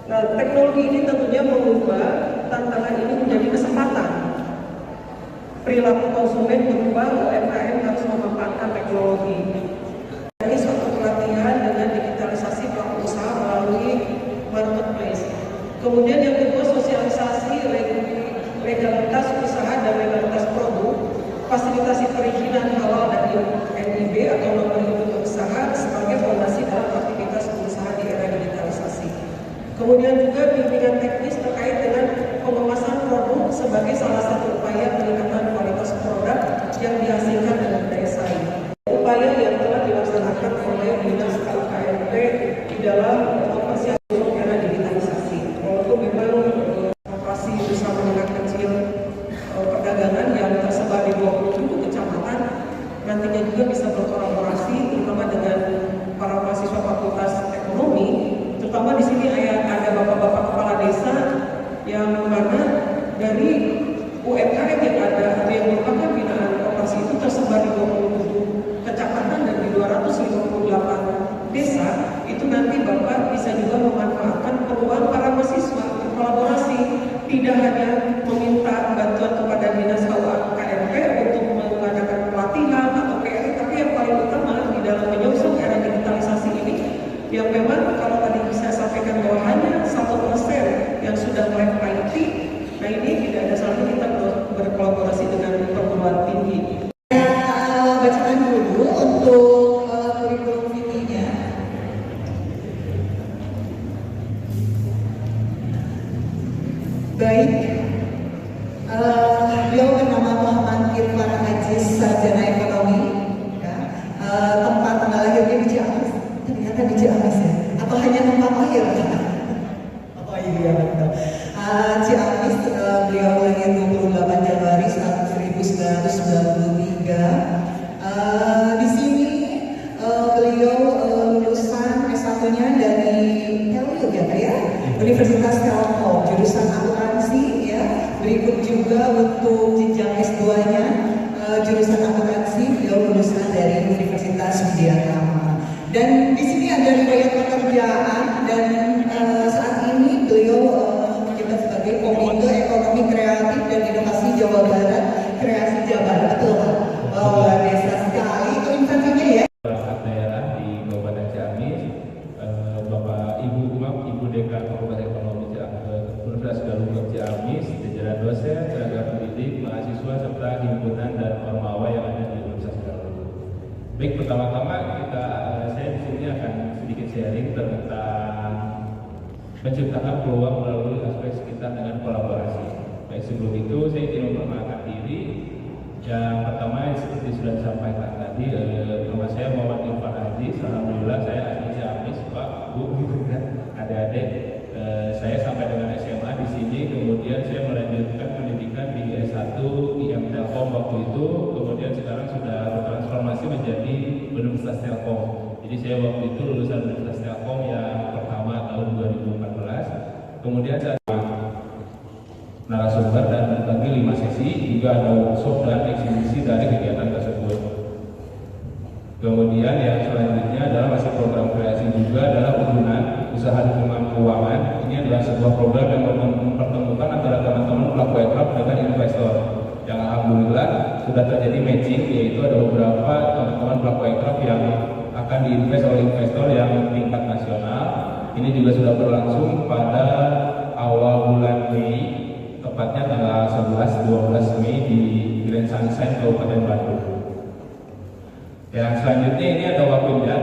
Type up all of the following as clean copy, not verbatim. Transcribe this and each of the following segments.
Nah, teknologi ini tentunya mengubah tantangan ini menjadi kesempatan. Perilaku konsumen berubah, UMKM harus memanfaatkan teknologi. Ini suatu pelatihan dengan digitalisasi pelaku usaha melalui marketplace. Kemudian yang kedua, sosialisasi legalitas usaha dan legalitas produk, fasilitasi perizinan halal dari NIB atau nomor induk usaha sebagai fondasi dalam aktivitas usaha di era digitalisasi. Kemudian juga bimbingan teknis terkait dengan pengemasan produk sebagai salah satu upaya peningkatan kualitas produk yang dihasilkan dengan daya saing. Upaya yang telah dilaksanakan oleh Dinas KUKMP di dalam operasi era digitalisasi. Walaupun memang operasi usaha menengah kecil perdagangan yang tersebar di 27 kecamatan nantinya juga bisa berkolaborasi terutama dengan para mahasiswa Fakultas Ekonomi, terutama di sini ada bapak-bapak kepala desa yang mana dari UMKM yang ada yang merupakan binaan operasi itu tersebar di 27 kecamatan dan di 258 desa. Itu nanti Bapak bisa juga memanfaatkan peluang para mahasiswa berkolaborasi, tidak hanya meminta bantuan kepada Dinas KUKMP untuk mengadakan pelatihan atau PR, tapi yang paling utama di dalam menyongsong era digitalisasi ini yang memang kalau tadi saya sampaikan bahwa hanya 1% yang sudah melek IT. Nah, ini tidak ada salahnya kita berkolaborasi dengan perguruan tinggi. Bacakan dulu untuk kurikulum vitae-nya. Baik, beliau bernama Muhammad Irfan Aziz, sarjana ekonomi. Ya. Tempat tanggal lahirnya di Ciamis. Ternyata di Ciamis ya? Atau hanya tempat lahir? Oh iya betul. Ciamis, beliau lahir 28 Januari 1993. Di sini beliau lulusan S1-nya dari Telkom ya, Universitas Telkom, jurusan akuntansi ya. Berikut juga untuk jenjang S2-nya jurusan akuntansi, beliau lulusan dari Universitas Widyatama. Dan di sini ada riwayat pekerjaan dan saat ini beliau menjabat sebagai Komite Ekonomi Kreatif dan Inovasi Jawa Barat, Kreasi Jabar, betul Pak? Luar biasa sekali itu instansinya ya. Daerah di Kabupaten Ciamis, Bapak Ibu Umam, Ibu Dekan Fakultas Ekonomi Universitas Galuh Ciamis, jajaran dosen, tenaga pendidik, mahasiswa serta himpunan dan ormawa yang ada di Universitas Galuh. Baik, pertama-tama saya di sini akan sedikit sharing tentang menciptakan peluang melalui aspek sekitar dengan kolaborasi. Baik, sebelum itu saya ingin memperkenalkan diri. Yang pertama seperti sudah disampaikan tadi, nama saya Muhammad Irfan Aziz. Alhamdulillah saya asli Ciamis, Pak, Bu, adik-adik. Saya sampai dengan SMA di sini, kemudian saya melanjutkan pendidikan di S1 IM Telkom waktu itu, kemudian sekarang sudah bertransformasi menjadi Universitas Telkom. Jadi saya waktu itu lulusan Universitas Telkom yang pertama tahun 2014. Kemudian saya narasumber dan berbagi 5 sesi, juga ada workshop dan eksibisi dari kegiatan tersebut. Kemudian yang selanjutnya adalah masih program kreasi juga adalah hubungan usaha dukungan keuangan. Ini adalah sebuah program yang mempertemukan antara teman-teman pelaku aircraft dengan investor. Yang alhamdulillah sudah terjadi matching, yaitu ada beberapa teman-teman pelaku aircraft yang akan diinvest oleh investor yang tingkat nasional. Ini juga sudah berlangsung pada awal bulan Mei, tepatnya tanggal 11-12 Mei di Grand Sunshine Kabupaten Bandung. Yang selanjutnya ini ada Wakunjar.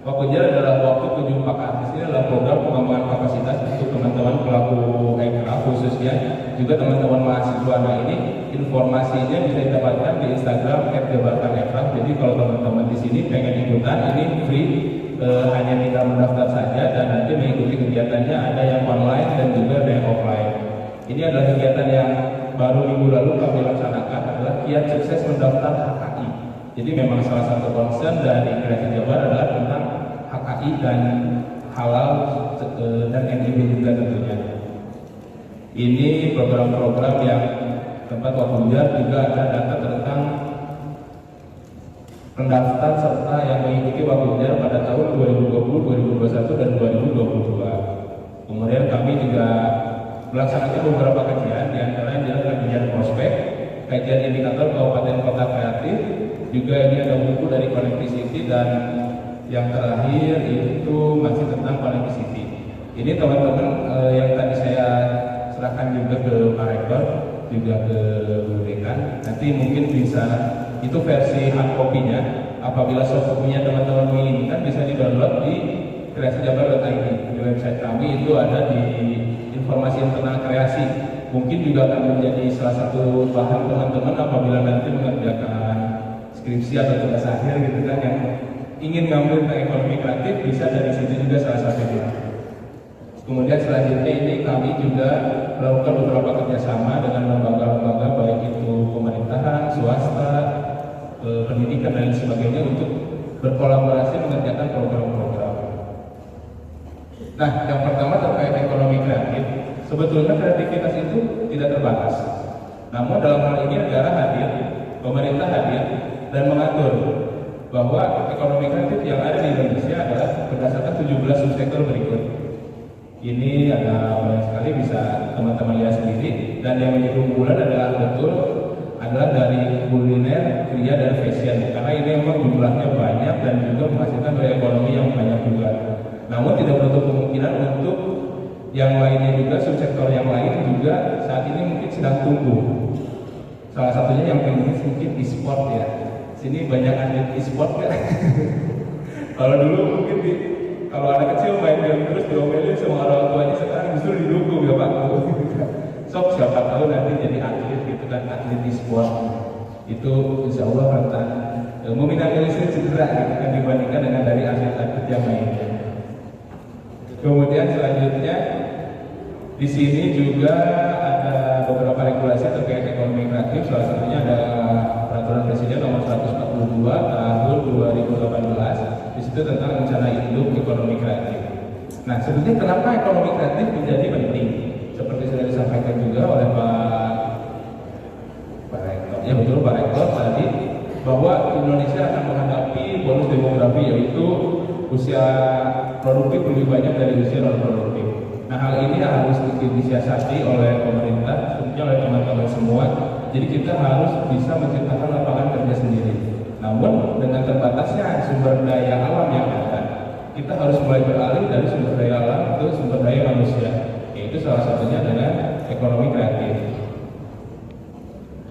Wakunjar adalah waktu berjumpa artis. Ini adalah program pengembangan kapasitas untuk teman-teman pelaku aircraft khususnya juga teman-teman mahasiswa. Nah, ini informasinya bisa didapatkan di Instagram @jabarkan_aircraft. Jadi kalau teman-teman di sini pengen ikutan, ini free, hanya tinggal mendaftar saja dan nanti mengikuti kegiatannya. Ada yang online dan juga ada yang offline. Ini adalah kegiatan yang baru minggu lalu kami laksanakan, adalah kiat sukses mendaftar HKI. Jadi memang salah satu concern dari Kreasi Jabar adalah tentang HKI dan halal dan NIB juga tentunya. Ini program-program yang tempat Wakunjar juga ada data tentang pendaftar serta yang mengikuti Wakunjar pada tahun 2020, 2021, dan 2022. Kemudian kami juga melaksanakan beberapa kajian, diantaranya adalah kajian prospek, kajian indikator kabupaten kota kreatif, juga ini ada buku dari Connectivity, dan yang terakhir itu masih tentang Connectivity. Ini teman-teman yang tadi saya serahkan juga ke Pak Rektor, juga ke Bu Dekan. Nanti mungkin bisa, itu versi hard copy-nya. Apabila soft copy-nya teman-teman menginginkan, bisa di-download di kreasijabar.id. Di website kami itu ada di informasi tentang kreasi. Mungkin juga akan menjadi salah satu bahan teman-teman apabila nanti mengerjakan skripsi atau tugas akhir gitu kan, yang ingin ngambil tentang ekonomi kreatif, bisa dari situ juga salah satunya. Kemudian selanjutnya ini kami juga melakukan beberapa kerjasama dengan lembaga-lembaga baik itu pemerintahan, swasta, pendidikan dan sebagainya untuk berkolaborasi mengerjakan program-program. Nah, yang pertama terkait ekonomi kreatif, sebetulnya kreativitas itu tidak terbatas. Namun dalam hal ini negara hadir, pemerintah hadir dan mengatur bahwa ekonomi kreatif yang ada di Indonesia adalah berdasarkan 17 subsektor berikut. Ini ada banyak sekali, bisa teman-teman lihat sendiri, dan yang menjadi unggulan adalah dari kuliner, kria, dan fashion, karena ini memang jumlahnya banyak dan juga menghasilkan nilai ekonomi yang banyak juga. Namun tidak menutup kemungkinan untuk yang lainnya juga, subsektor yang lain juga saat ini mungkin sedang tumbuh. Salah satunya yang penting mungkin e-sport ya. Sini banyak atlet e-sport kan. Kalau dulu mungkin kalau anak kecil main game terus diomelin sama orang tuanya, sekarang justru didukung ya Pak. Sok siapa tahu nanti jadi atlet gitu kan, atlet e-sport. Itu insya Allah rentan meminimalisir cedera gitu kan dibandingkan dengan dari atlet-atlet yang lainnya. Kemudian selanjutnya di sini juga ada beberapa regulasi terkait ekonomi kreatif. Salah satunya ada Peraturan Presiden Nomor 142 Tahun 2018. Di situ tentang rencana induk ekonomi kreatif. Nah, sebetulnya kenapa ekonomi kreatif menjadi penting? Seperti sudah disampaikan juga oleh Pak Rektor. Ya betul Pak Rektor tadi, bahwa Indonesia akan menghadapi bonus demografi, yaitu usia produktif lebih banyak dari usia non produktif. Nah, hal ini harus disiasati oleh pemerintah, tentunya oleh teman-teman semua. Jadi kita harus bisa menciptakan lapangan kerja sendiri. Namun dengan terbatasnya sumber daya alam yang ada, kita harus mulai beralih dari sumber daya alam ke sumber daya manusia, yaitu salah satunya dengan ekonomi kreatif.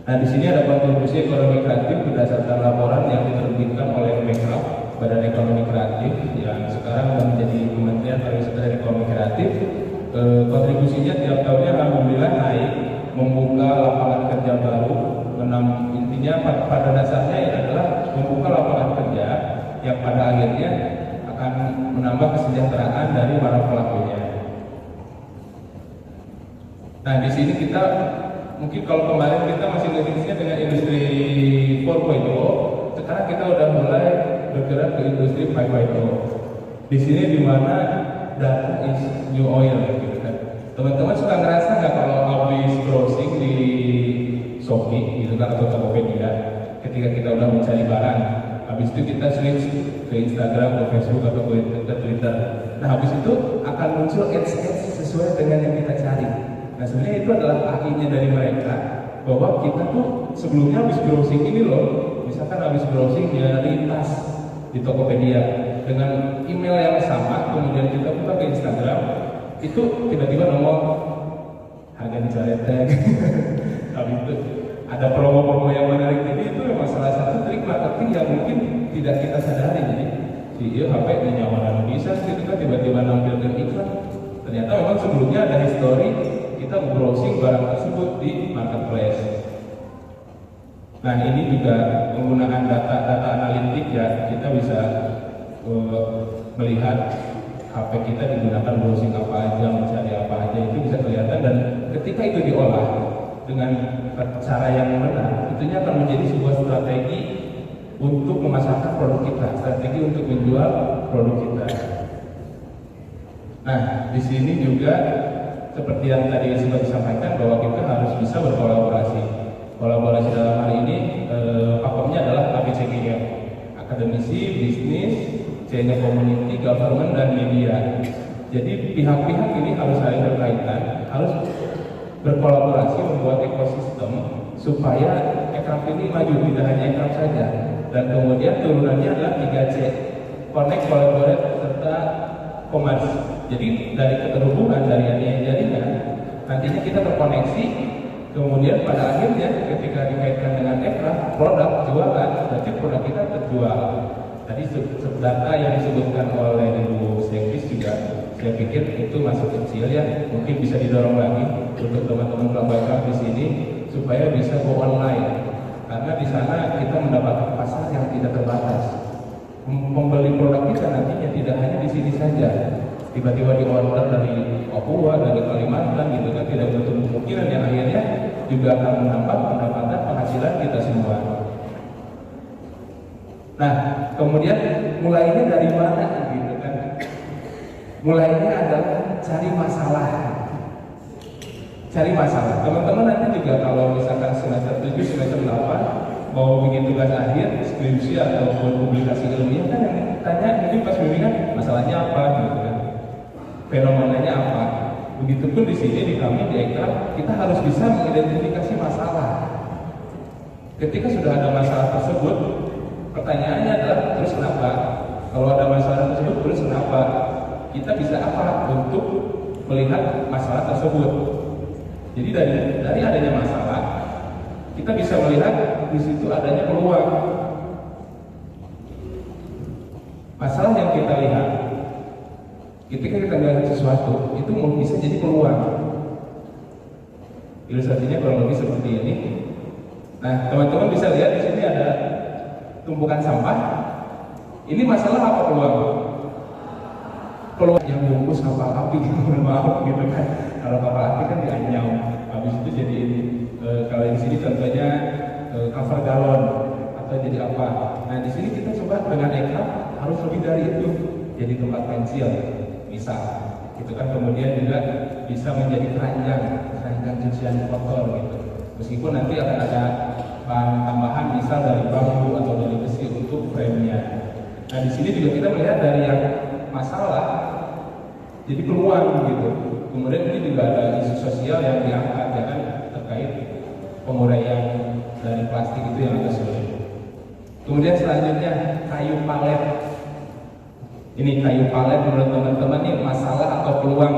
Nah, di sini ada kontribusi ekonomi kreatif berdasarkan laporan yang diterbitkan oleh Mekraf, Badan Ekonomi Kreatif, yang sekarang menjadi Kementerian Pariwisata dan Ekonomi Kreatif. Kontribusinya tiap tahunnya alhamdulillah naik, membuka lapangan kerja baru. Intinya pada dasarnya adalah membuka lapangan kerja yang pada akhirnya akan menambah kesejahteraan dari para pelakunya. Nah, di sini kita mungkin kalau kemarin kita masih ngejenisnya dengan industri 4.0, sekarang kita udah mulai bergerak ke industri 5.0. Di sini di mana data is new oil gitu kan. Teman-teman suka ngerasa nggak kalau habis browsing di Shopee gitu kan atau Tokopedia, ketika kita udah mencari barang, habis itu kita switch ke Instagram, ke Facebook atau ke Twitter. Nah, habis itu akan muncul ads sesuai dengan yang kita cari. Nah, sebenarnya itu adalah AI-nya dari mereka, bahwa kita tuh sebelumnya habis browsing ini loh, misalkan habis browsing nyari tas di Tokopedia dengan email yang sama, kemudian kita buka ke Instagram, itu tiba-tiba nomor harga dicoret-coret. Habis itu ada promo-promo yang menarik. Jadi itu memang salah satu trik marketing yang mungkin tidak kita sadari. Jadi si HP nyaman bisa gitu kan, tiba-tiba nampilkan iklan. Ternyata memang sebelumnya ada history kita browsing barang tersebut di marketplace. Nah, ini juga penggunaan data analitik ya, kita bisa melihat HP kita digunakan browsing apa aja, mencari apa aja, itu bisa kelihatan. Dan ketika itu diolah dengan cara yang benar, itunya akan menjadi sebuah strategi untuk memasarkan produk kita, strategi untuk menjual produk kita. Nah, di sini juga seperti yang tadi sudah disampaikan, bahwa kita harus bisa berkolaborasi. Kolaborasi dalam hal ini pakemnya adalah ABCGM, akademisi, bisnis, channel community, government, dan media. Jadi pihak-pihak ini harus saling berkaitan, harus berkolaborasi membuat ekosistem supaya aircraft ini maju, tidak hanya aircraft saja. Dan kemudian turunannya adalah 3C, connect, collaborate, serta commerce. Jadi dari keterhubungan, dari jaringan, nantinya kita terkoneksi, kemudian pada akhirnya ketika dikaitkan dengan aircraft, produk jualan, berarti produk kita terjual. Tadi data yang disebutkan oleh Ibu Sekis juga, saya pikir itu masuk kecil ya, mungkin bisa didorong lagi untuk teman-teman pelaku aircraft di sini supaya bisa go online, karena di sana kita mendapatkan pasar yang tidak terbatas. Membeli produk kita nantinya tidak hanya di sini saja, tiba-tiba di order dari Papua, dari Kalimantan gitu kan, tidak menutup kemungkinan yang akhirnya juga akan menambah pendapatan penghasilan kita semua. Nah, kemudian mulainya dari mana gitu kan? Mulainya adalah cari masalah. Cari masalah. Teman-teman nanti juga kalau misalkan semester 7, semester 8 mau bikin tugas akhir, skripsi atau publikasi ilmiah kan yang tanya mungkin pas bimbingan masalahnya apa gitu kan? Fenomenanya apa? Begitupun di sini di kami di Aircraft kita harus bisa mengidentifikasi masalah. Ketika sudah ada masalah tersebut, pertanyaannya adalah terus kenapa? Kalau ada masalah tersebut terus kenapa? Kita bisa apa untuk melihat masalah tersebut? Jadi dari adanya masalah, kita bisa melihat di situ adanya peluang. Masalah yang kita lihat, ketika kita melihat sesuatu, itu bisa jadi peluang. Ilustrasinya kurang lebih seperti ini. Nah, teman-teman bisa lihat di sini ada tumpukan sampah. Ini masalah apa peluang? Peluang yang bungkus kapal api, maaf gitu kan. Kalau kapal api kan dianyam, habis itu jadi kalau di sini contohnya cover galon atau jadi apa. Nah di sini kita coba dengan aircraft harus lebih dari itu, jadi tempat pensil, misal, itu kan kemudian juga bisa menjadi keranjang cucian kotor gitu. Meskipun nanti akan ada bahan tambahan misal dari bambu atau dari besi untuk frame-nya. Nah di sini juga kita melihat dari yang masalah jadi peluang gitu. Kemudian ini juga ada isu sosial yang diangkat ya kan, terkait penguraian dari plastik itu yang agak sulit. Kemudian selanjutnya kayu palet. Ini kayu palet menurut teman-teman ini masalah atau peluang?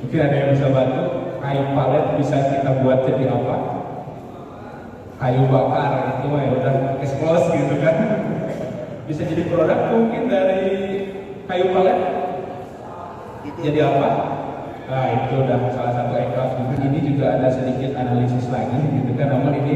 Mungkin ada yang bisa bantu. Kayu palet bisa kita buat jadi apa? Kayu bakar itu mah ya udah expose gitu kan. Bisa jadi produk mungkin dari kayu palet. Jadi apa? Nah itu udah salah satu aircraft juga. Ini juga ada sedikit analisis lagi gitu kan. Namun ini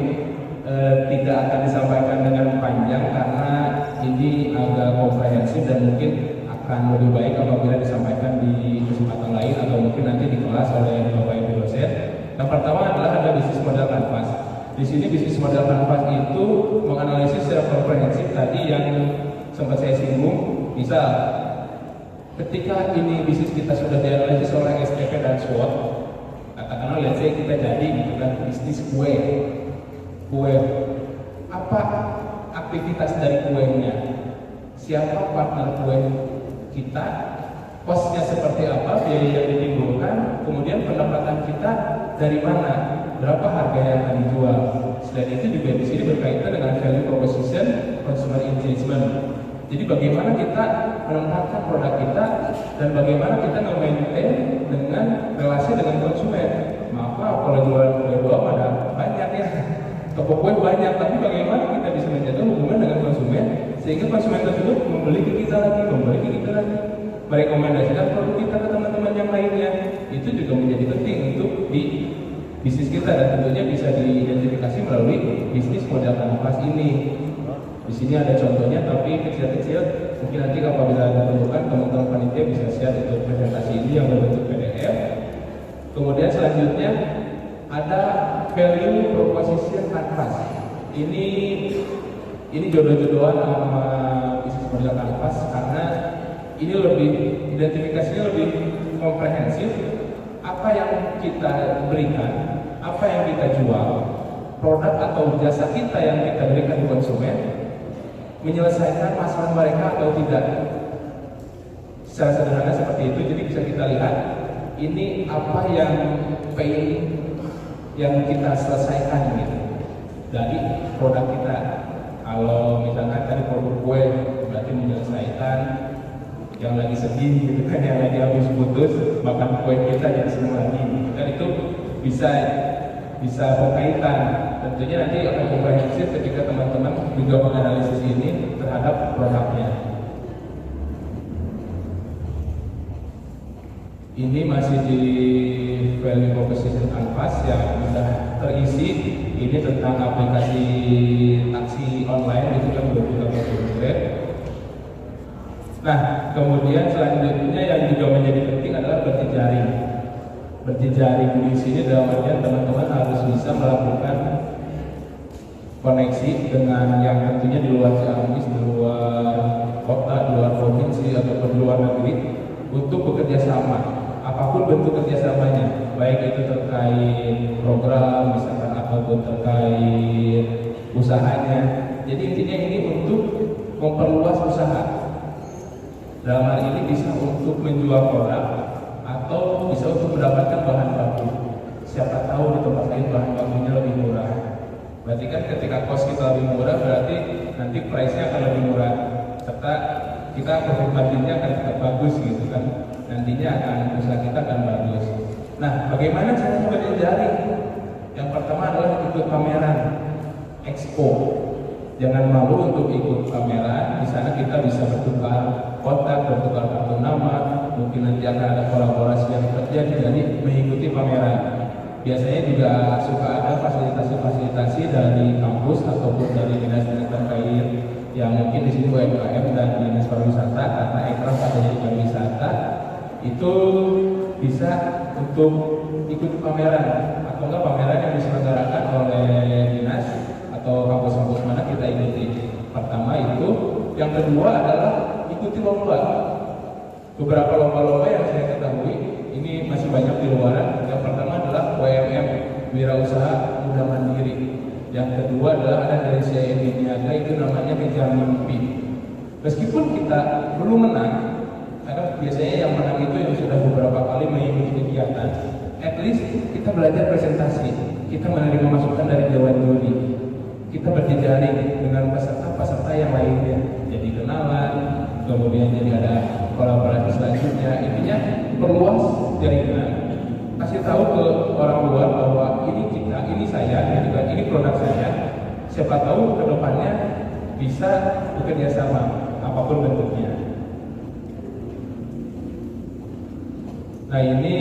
tidak akan disampaikan dengan panjang karena ini agak komprehensif dan mungkin akan lebih baik apabila disampaikan di kesempatan lain atau mungkin nanti di kelas oleh Bapak Ibu dosen. Yang pertama adalah ada bisnis model kanvas. Di sini bisnis model kanvas itu menganalisis secara komprehensif tadi yang sempat saya singgung. Misal, ketika ini bisnis kita sudah dianalisis oleh STP dan SWOT, katakanlah let's say kita jadi gitu kan bisnis kue. Apa aktivitas dari kuenya? Siapa partner kue kita? Kosnya seperti apa? Biaya yang ditimbulkan? Kemudian pendapatan kita dari mana? Berapa harga yang akan dijual? Selain itu juga di sini berkaitan dengan value proposition, consumer engagement. Jadi bagaimana kita menempatkan produk kita dan bagaimana kita memaintain dengan relasi dengan konsumen. Maaf kalau jualan kue doang ada banyak ya. Toko kue banyak, tapi bagaimana kita bisa menjaga hubungan dengan konsumen sehingga konsumen tersebut membeli ke kita lagi, merekomendasikan produk kita ke teman-teman yang lainnya. Itu juga menjadi penting untuk di bisnis kita dan tentunya bisa diidentifikasi melalui bisnis model kanvas ini. Di sini ada contohnya tapi kecil-kecil. Mungkin nanti apabila diperlukan teman-teman panitia bisa share untuk presentasi ini yang berbentuk PDF. Kemudian selanjutnya ada value proposition kanvas. Ini jodoh-jodohan sama bisnis model kanvas karena ini lebih identifikasinya lebih komprehensif. Apa yang kita berikan, apa yang kita jual, produk atau jasa kita yang kita berikan ke konsumen menyelesaikan masalah mereka atau tidak. secara sederhana seperti itu. Jadi bisa kita lihat ini apa yang pain yang kita selesaikan gitu dari produk kita. Kalau misalkan tadi produk kue berarti menyelesaikan yang lagi sedih gitu kan, yang lagi habis putus makan kue kita jadi senang lagi gitu kan, itu bisa berkaitan. Tentunya nanti akan komprehensif ketika teman-teman juga menganalisis ini terhadap produknya. Ini masih di value proposition canvas yang sudah terisi. Ini tentang aplikasi taksi online, itu kan udah kita buat. Nah, kemudian selanjutnya yang juga menjadi penting adalah berjejaring. Berjejaring di sini dalam artian teman-teman harus bisa melakukan koneksi dengan yang tentunya di luar Ciamis, di luar kota, di luar provinsi ataupun di luar negeri untuk bekerja sama. Apapun bentuk kerjasamanya, baik itu terkait program misalkan ataupun terkait usahanya. Jadi intinya ini untuk memperluas usaha. Dalam hal ini bisa untuk menjual produk atau bisa untuk mendapatkan bahan baku. Siapa tahu di tempat lain bahan bakunya lebih murah. Berarti kan ketika cost kita lebih murah, berarti nanti price-nya akan lebih murah, serta kita profit margin-nya akan tetap bagus gitu kan. Nantinya akan usaha kita akan bagus. Nah, bagaimana cara berjejaring? Yang pertama adalah ikut pameran, expo. Jangan malu untuk ikut pameran. Di sana kita bisa bertukar kontak, bertukar kartu nama. Mungkin nanti akan ada kolaborasi yang terjadi. Jadi mengikuti pameran. Biasanya juga suka ada fasilitasi-fasilitasi dari kampus ataupun dari dinas-dinas terkait yang mungkin di sini UMKM dan dinas pariwisata, karena ekraf adanya di pariwisata, itu bisa untuk ikut pameran atau enggak pameran yang diselenggarakan oleh dinas atau kampus-kampus mana kita ikuti. Pertama itu, yang kedua adalah ikuti lomba. Beberapa lomba-lomba yang saya ketahui ini masih banyak di luaran. Yang pertama adalah WMM, Wirausaha Muda Mandiri. Yang kedua adalah ada dari CIMB Niaga, itu namanya Kejar Mimpi. Meskipun kita belum menang, karena biasanya yang menang itu yang sudah beberapa kali mengikuti kegiatan, at least kita belajar presentasi, kita menerima masukan dari dewan juri, kita berjejaring dengan peserta-peserta yang lainnya, jadi kenalan, kemudian jadi ada kolaborasi selanjutnya. Intinya perluas jaringan, kasih tahu ke orang luar bahwa ini kita, ini saya, ini produk saya. Siapa tahu kedepannya bisa bekerja sama apapun bentuknya. Nah, ini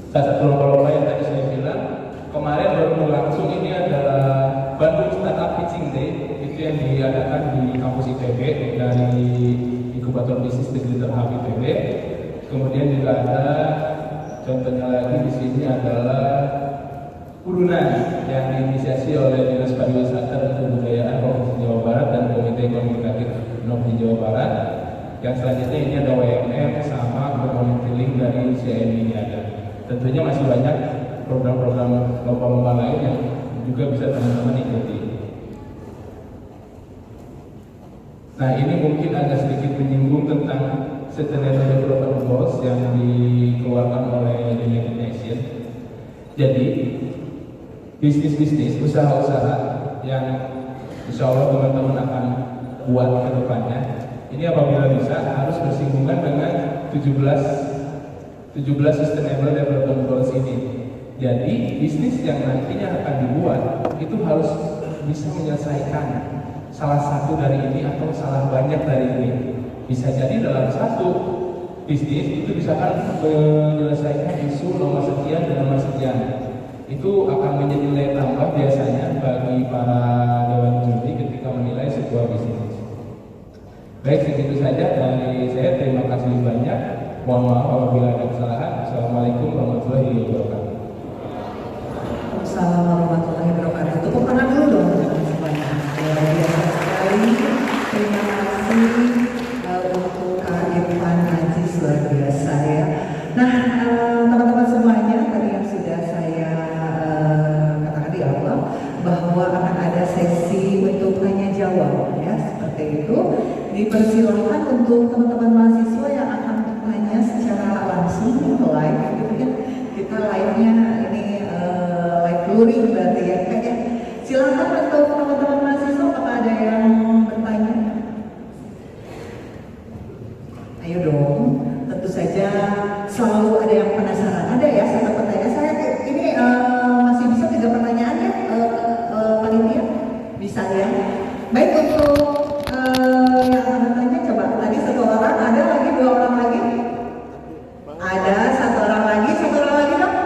salah satu lomba-lomba yang tadi saya bilang kemarin baru berlangsung. Ini adalah Bandung Startup Pitching Day, itu yang diadakan di kampus ITB dari Inkubator Bisnis Digital Hub ITB. Kemudian juga ada contohnya lagi di sini adalah urunan yang diinisiasi oleh Dinas Pariwisata dan Kebudayaan Provinsi Jawa Barat dan Komite Ekonomi Kreatif Provinsi Jawa Barat. Yang selanjutnya ini ada WMM sama community link dari CIMB Niaga. Tentunya masih banyak program-program lomba-lomba lain yang juga bisa teman-teman ikuti. Nah, ini mungkin agak sedikit menyinggung tentang Sustainable Development Goals yang dikeluarkan oleh United Nations. Jadi bisnis-bisnis, usaha-usaha yang insya Allah teman-teman akan buat ke depannya, ini apabila bisa harus bersinggungan dengan 17 Sustainable Development Goals ini. Jadi bisnis yang nantinya akan dibuat itu harus bisa menyelesaikan salah satu dari ini atau salah banyak dari ini. Bisa jadi dalam satu bisnis itu bisa kan menyelesaikan isu nomor sekian dan nomor sekian. Itu akan menjadi nilai tambah biasanya bagi para dewan juri ketika menilai sebuah bisnis. Baik, segitu saja dari saya. Terima kasih banyak. Mohon maaf apabila ada kesalahan. Assalamualaikum warahmatullahi wabarakatuh. Assalamualaikum warahmatullahi wabarakatuh. Tepuk tangan dulu dong teman-teman semuanya. Luar biasa sekali. Terima kasih untuk Kak Irfan Aziz, luar biasa ya. Nah, teman-teman semuanya, tadi yang sudah saya katakan di awal bahwa akan ada sesi untuk tanya jawab ya, seperti itu. Dipersilahkan untuk teman-teman mahasiswa yang luring berarti ya. Silakan untuk teman-teman mahasiswa, apakah ada yang bertanya? Ayo dong, tentu saja selalu ada yang penasaran. Ada ya satu pertanyaan, saya ini masih bisa 3 pertanyaan ya, panitia? Bisa ya? Baik, untuk yang akan bertanya, coba tadi 1 orang, ada lagi 2 orang lagi? Ada 1 orang lagi dong?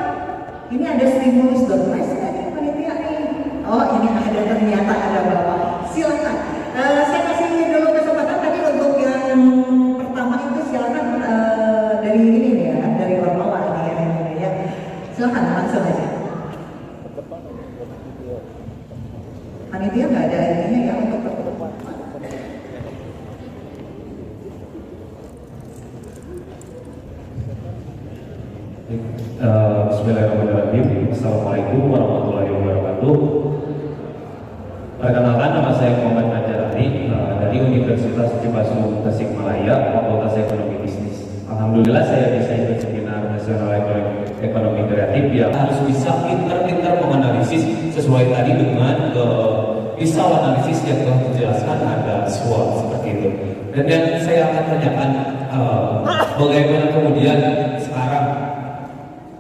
Ini ada stimulus doorprize nggak nih panitia nih? Oh ini ada, ternyata ada Bapak. Silakan. Saya kasih dulu kesempatan tadi untuk yang pertama itu, silakan dari ini nih ya, dari Ormawa ini ya. Silakan langsung aja. Panitia nggak ada ininya ya untuk pertemuan. Bismillahirrahmanirrahim. Assalamualaikum warahmatullahi wabarakatuh. Perkenalkan, nama saya Muhammad Najar Ali dari Universitas Cipasung Tasikmalaya, Fakultas Ekonomi Bisnis. Alhamdulillah saya bisa ikut seminar nasional ekonomi kreatif yang harus bisa pintar-pintar menganalisis sesuai tadi dengan pisau analisis yang telah dijelaskan, ada SWOT seperti itu. Dan yang saya akan tanyakan, bagaimana kemudian sekarang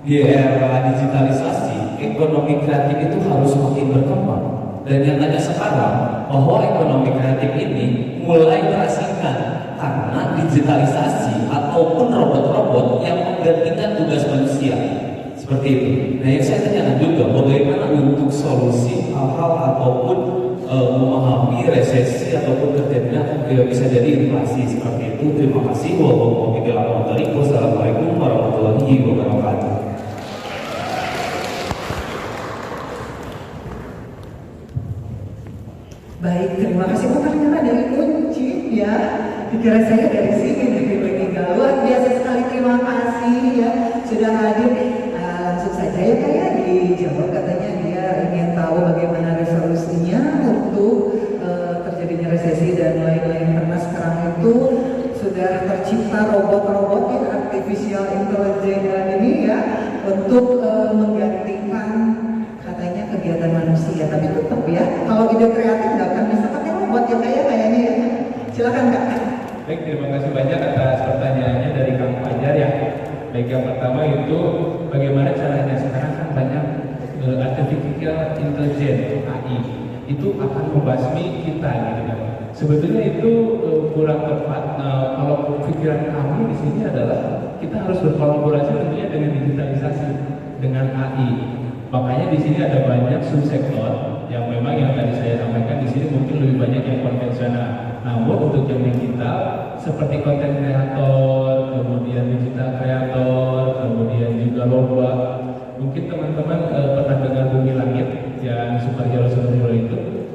di era digitalisasi, ekonomi kreatif itu harus makin berkembang. Dan yang ada sekarang, bahwa ekonomi kreatif ini mulai terasingkan karena digitalisasi ataupun robot-robot yang menggantikan tugas manusia. Seperti itu. Nah, yang saya tanyakan juga, bagaimana untuk solusi hal-hal ataupun memahami resesi ataupun terjadinya bisa jadi inflasi seperti itu. Terima kasih. Wassalamualaikum warahmatullahi wabarakatuh. Baik, terima kasih. Oh ternyata dari kunci ya. Pikiran saya dari sini, dari Beninggal. Luar biasa sekali, terima kasih ya sudah hadir. Langsung saja ya kayak dijawab, katanya dia ingin tahu bagaimana resolusinya untuk terjadinya resesi dan lain-lain, karena sekarang itu sudah tercipta robot-robot ya, artificial intelligence ini ya, untuk menggantikan katanya kegiatan manusia. Tapi tetap ya, kalau ide kreatif nggak akan bisa pakai robot ya kayaknya ya. Silakan Kak. Baik, terima kasih banyak atas pertanyaannya dari Kang Fajar ya. Baik, yang pertama itu bagaimana caranya sekarang kan banyak artificial intelligence (AI) itu akan membasmi kita gitu kan. Sebetulnya itu kurang tepat. Kalau pikiran kami di sini adalah kita harus berkolaborasi tentunya dengan digitalisasi, dengan AI. Makanya di sini ada banyak subsektor yang memang yang tadi saya sampaikan di sini mungkin lebih banyak yang konvensional. Namun untuk yang digital seperti konten kreator, kemudian digital kreator, kemudian juga lomba. Mungkin teman-teman pernah dengar Bumi Langit yang superhero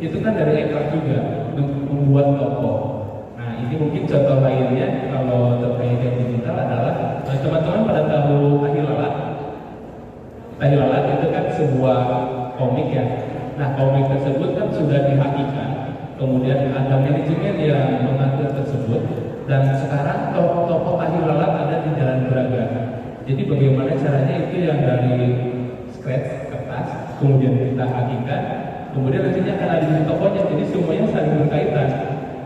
itu kan dari Ekraf juga membuat toko. Nah ini mungkin contoh lainnya kalau terkait yang digital adalah teman-teman pada tahu Tahi Lalat. Tahi Lalat itu kan sebuah komik ya. Nah komik tersebut kan sudah dihakikan, kemudian ada manajemen yang mengatur tersebut, dan sekarang toko Tahi Lalat ada di Jalan Braga. Jadi bagaimana caranya itu yang dari scratch kertas, kemudian kita hakikan, kemudian nantinya akan ada di tokonya. Jadi semuanya saling berkaitan,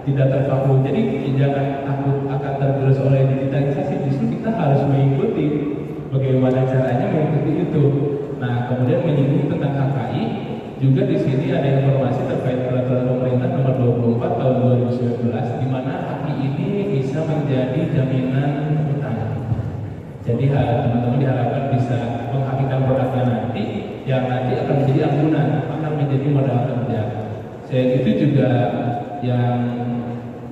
tidak terpaku. Jadi jangan takut akan tergerus oleh digitalisasi. Justru kita harus mengikuti bagaimana caranya mengikuti itu. Nah, kemudian menyinggung tentang KKI, juga di sini ada informasi terkait peraturan pemerintah nomor 24 tahun 2019, di mana KKI ini bisa menjadi jaminan utang. Jadi teman-teman diharapkan bisa menghakikan produknya nanti, yang nanti akan menjadi ampunan, akan menjadi modal kerja. Selain itu juga yang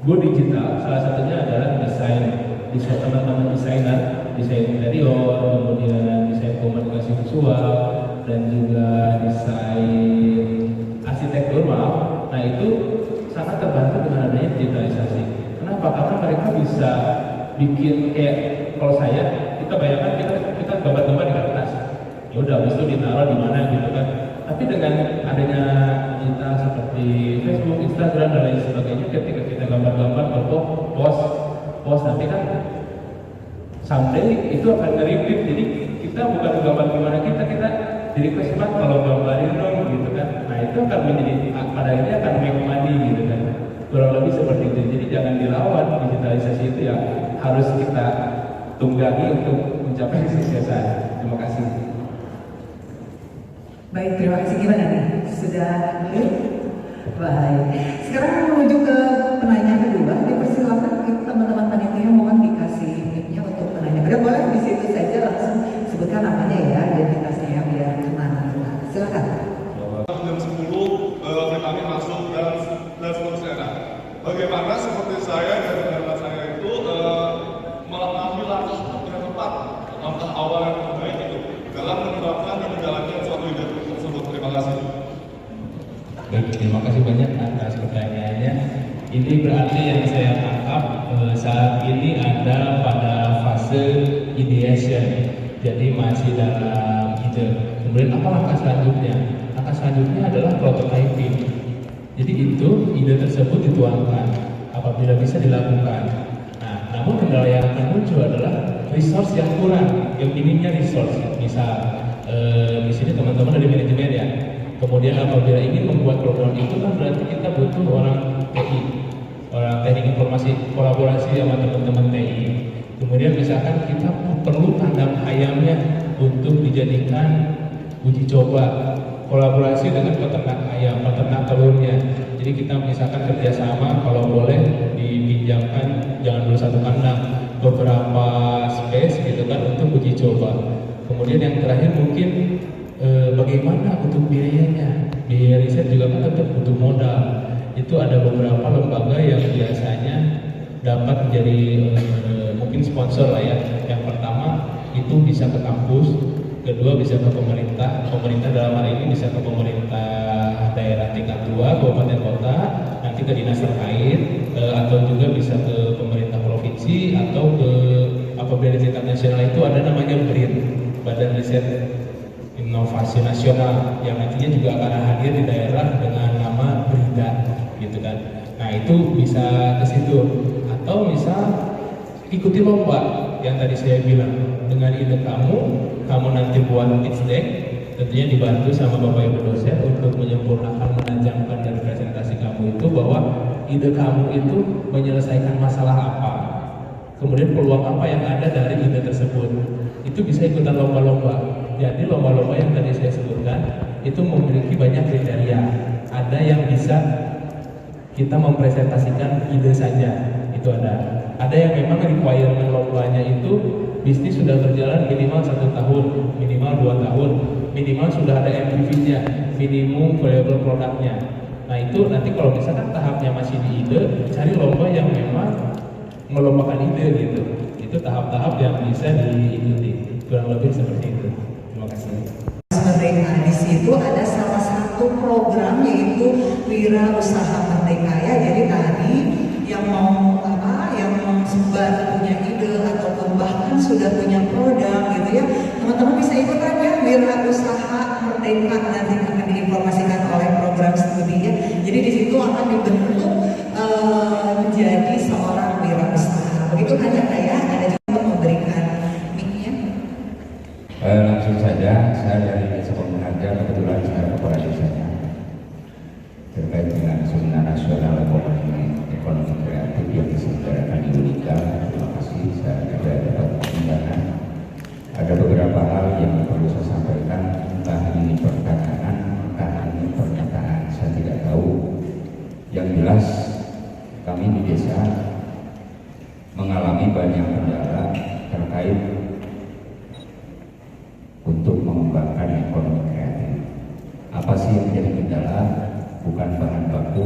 go digital, salah satunya adalah desain teman-teman desainer, desain interior, kemudian desain komunikasi visual, dan juga desain arsitektur, maaf. Nah itu sangat terbantu dengan adanya digitalisasi. Kenapa? Karena mereka bisa bikin kayak kalau saya, kita bayangkan kita gambar-gambar di kertas, ya udah habis itu ditaruh di mana gitu kan. Tapi dengan adanya digital seperti Facebook, Instagram dan lain sebagainya, ketika kita gambar-gambar post nanti kan someday itu akan nge-repeat. Jadi kita bukan gambar gimana kita di request Pak kalau gambarin ya harus kita tunggangi untuk mencapai kesuksesan. Terima kasih. Baik, terima kasih. Gimana nih? Sudah clear? Baik. Sekarang menuju ke penanya kedua. Dipersilakan teman-teman panitia mohon dikasih mic-nya untuk penanya kedua. Boleh di situ saja langsung sebutkan namanya ya, identitasnya biar kemana. Silakan. Jam 10 kami masuk dan seterusnya. Nah, bagaimana seperti saya dan teman-teman saya itu mengambil langkah yang tepat, langkah awal yang terbaik itu dalam menerapkan dan menjalankan suatu ide tersebut. Terima kasih. Baik, terima kasih banyak atas pertanyaannya. Ini berarti yang saya tangkap saat ini ada pada fase ideation, jadi masih dalam ide. Kemudian apa langkah selanjutnya? Langkah selanjutnya adalah prototyping. Jadi itu ide tersebut dituangkan apabila bisa dilakukan. Nah, namun kendala yang akan muncul adalah resource yang kurang, yang minimnya resource. Misal di sini teman-teman dari manajemen ya. Kemudian apabila ingin membuat program itu kan berarti kita butuh orang TI, orang teknik informasi, kolaborasi sama teman-teman TI. Kemudian misalkan kita perlu kandang ayamnya untuk dijadikan uji coba, kolaborasi dengan peternak ayam, peternak telurnya. Jadi kita misalkan kerjasama, kalau boleh dipinjamkan jangan dulu satu kandang, beberapa space gitu kan untuk uji coba. Kemudian yang terakhir mungkin bagaimana untuk biayanya? Biaya riset juga kan tetap butuh modal. Itu ada beberapa lembaga yang biasanya dapat menjadi mungkin sponsor lah ya. Yang pertama itu bisa ke kampus, kedua bisa ke pemerintah dalam hal ini bisa ke pemerintah daerah tingkat 2, kabupaten kota, nanti ke dinas terkait, atau juga bisa ke pemerintah provinsi, atau ke apabila di tingkat nasional itu ada namanya BRIN, Badan Riset Inovasi Nasional, yang nantinya juga akan hadir di daerah dengan nama BRIDA gitu kan. Nah itu bisa ke situ, atau misal ikuti lomba yang tadi saya bilang. Dengan ide kamu nanti buat pitch deck, tentunya dibantu sama Bapak Ibu dosen untuk menyempurnakan, menajamkan dari presentasi kamu itu bahwa ide kamu itu menyelesaikan masalah apa, kemudian peluang apa yang ada dari ide tersebut. Itu bisa ikutan lomba-lomba. Jadi lomba-lomba yang tadi saya sebutkan itu memiliki banyak kriteria. Ada yang bisa kita mempresentasikan ide saja, itu ada. Ada yang memang requirement lombanya itu bisnis sudah berjalan minimal 1 tahun, minimal 2 tahun, minimal sudah ada MVP-nya, minimum viable produknya. Nah itu nanti kalau misalkan tahapnya masih di ide, cari lomba yang memang melombakan ide gitu. Itu tahap-tahap yang bisa diikuti, kurang lebih seperti itu. Terima kasih. Merdeka di situ ada salah satu program yaitu Wira Usaha Merdeka ya. Jadi tadi yang mau sebar punya ide ataupun bahkan sudah punya produk gitu ya, teman-teman bisa ikutan ya Wira Usaha Merdeka, nanti akan diinformasikan oleh program studi ya. Jadi di situ akan dibentuk menjadi seorang wirausaha. Begitu hanya ya, ada juga memberikan mic-nya. Langsung saja, saya dari Desa Pemunaja, kebetulan saya kepala desanya terkait dengan Seminar Nasional Ekonomi Kreatif yang diselenggarakan di Unika. Terima kasih, saya juga dapat undangan. Ada beberapa hal yang perlu saya sampaikan, entah ini pertanyaan, entah ini pernyataan, saya tidak tahu. Yang jelas, kami di desa mengalami banyak kendala terkait untuk mengembangkan ekonomi kreatif. Apa sih yang menjadi kendala? Bukan bahan baku,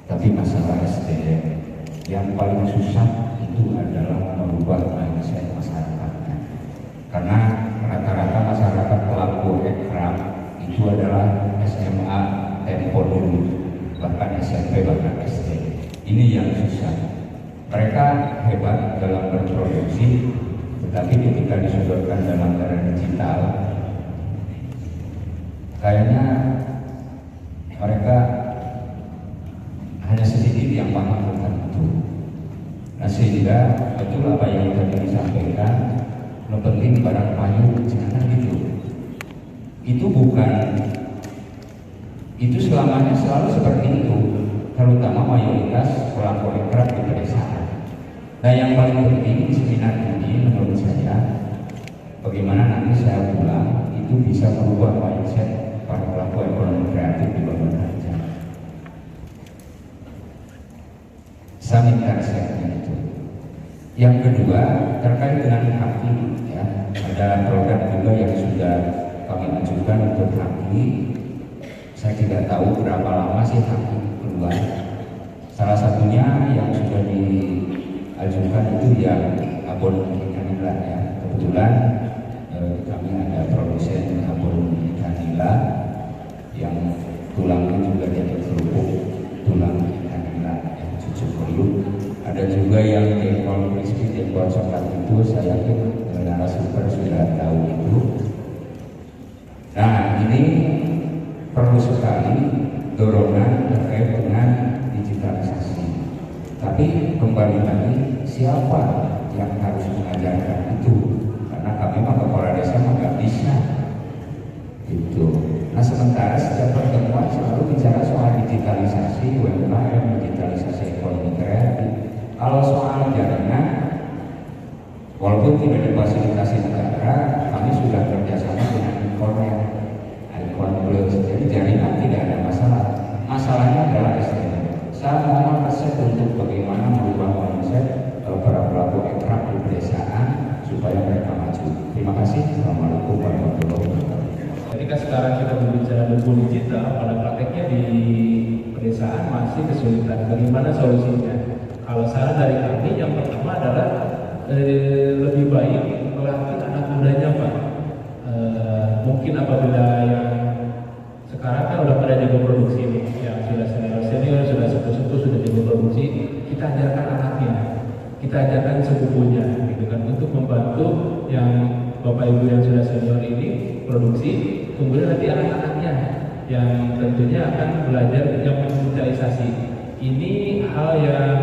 tapi masalah SDM. Yang paling susah itu adalah merubah mindset masyarakatnya. Karena rata-rata masyarakat pelaku ekraf itu adalah SMA, telepon dulu, bahkan SMP, bahkan SD. Ini yang susah. Mereka hebat dalam berproduksi, tetapi ketika disodorkan dalam era digital, kayaknya mereka hanya sedikit yang paham tentang itu. Nah sehingga betul apa yang tadi disampaikan, yang penting barang payu jangan gitu. Itu bukan, itu selamanya selalu seperti itu. terutama mayoritas pelaku ekraf di pedesaan. Nah, yang paling penting di seminar ini menurut saya, bagaimana nanti saya pulang itu bisa merubah mindset para pelaku ekonomi kreatif di Bambang Raja. Saya minta resepnya itu. Yang kedua, terkait dengan haki, ya, ada program juga yang sudah kami ajukan untuk haki. Saya tidak tahu berapa lama sih haki keluar. Salah satunya yang sudah diajukan itu yang abon ikan nila, ya. Kebetulan kami ada produsen abon ikan nila yang tulangnya juga jadi kerupuk tulang ikan nila yang cucuk kriuk. Ada juga yang jengkol crispy, jengkol coklat itu saya yakin narasumber sudah tahu itu. Nah, ini perlu sekali dorongan terkait dengan digitalisasi. Tapi kembali lagi, siapa yang harus mengajarkan itu? Karena kami mah kepala desa mah nggak bisa. Gitu. Nah, sementara setiap pertemuan selalu bicara soal digitalisasi UMKM, digitalisasi ekonomi kreatif. Kalau soal jaringan, walaupun tidak difasilitasi negara, kami sudah kerjasama dengan Icon Plus. Jadi jaringan tidak ada masalah. Masalahnya adalah SDM. Saya mohon resep untuk bagaimana merubah mindset para pelaku ekraf di pedesaan supaya mereka maju. Terima kasih. Assalamualaikum warahmatullahi wabarakatuh. Ketika sekarang kita berbicara berbau digital, pada prakteknya di pedesaan masih kesulitan. Bagaimana solusinya? Kalau saran dari kami, yang pertama adalah lebih baik melatih anak mudanya, Pak. Mungkin apabila yang sekarang kan udah pada jago produksi nih, yang sudah senior, sudah sepuh-sepuh, sudah jago produksi, kita ajarkan anaknya, kita ajarkan sepupunya, gitu kan, untuk membantu yang bapak ibu yang sudah senior ini produksi, kemudian nanti anak-anaknya yang tentunya akan belajar yang digitalisasi. Ini hal yang